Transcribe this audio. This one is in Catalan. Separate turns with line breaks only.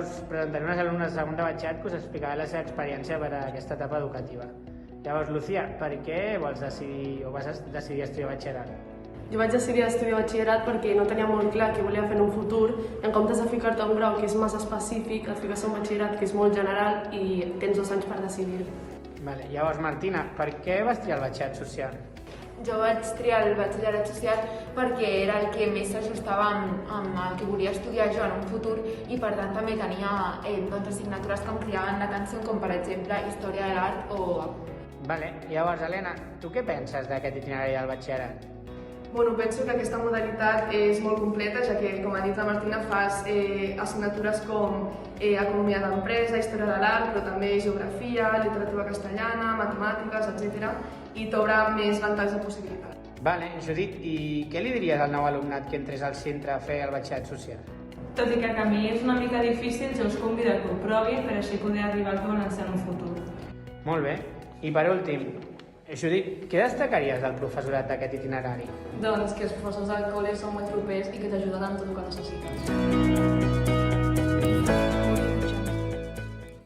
us presentaré unes alumnes de segon de batxillerat que us explicarà la seva experiència per a aquesta etapa educativa. Llavors, Lucía, per què vols decidir o vas decidir estudiar batxillerat?
Jo vaig decidir estudiar batxillerat perquè no tenia molt clar què volia fer en un futur. En comptes de ficar-te a un grau que és massa específic, et fiques a un batxillerat que és molt general i tens 2 anys per decidir.
Vale. Llavors, Martina, per què vas triar el batxillerat social?
Jo vaig triar el batxillerat social perquè era el que més s'ajustava amb el que volia estudiar jo en un futur i per tant també tenia assignatures que em cridaven l'atenció, com per exemple Història de l'Art o...
Vale. Llavors, Helena, tu què penses d'aquest itinerari del batxillerat?
Bueno, penso que aquesta modalitat és molt completa, ja que, com ha dit la Martina, fas assignatures com Economia d'Empresa, Història de l'Art, però també Geografia, Literatura Castellana, Matemàtiques, etc. i t'obre més ventalls de possibilitats.
Vale, Judit, i què li diries al nou alumnat que entrés al centre a fer el batxillerat social?
Tot i que el camí és una mica difícil, jo us convido que ho provi per així poder arribar al que volen ser en un futur.
Molt bé. I per últim, Judit, què destacaries del professorat d'aquest itinerari?
Doncs que els professors del col·le són molt propers i que t'ajuden en tot el que necessites.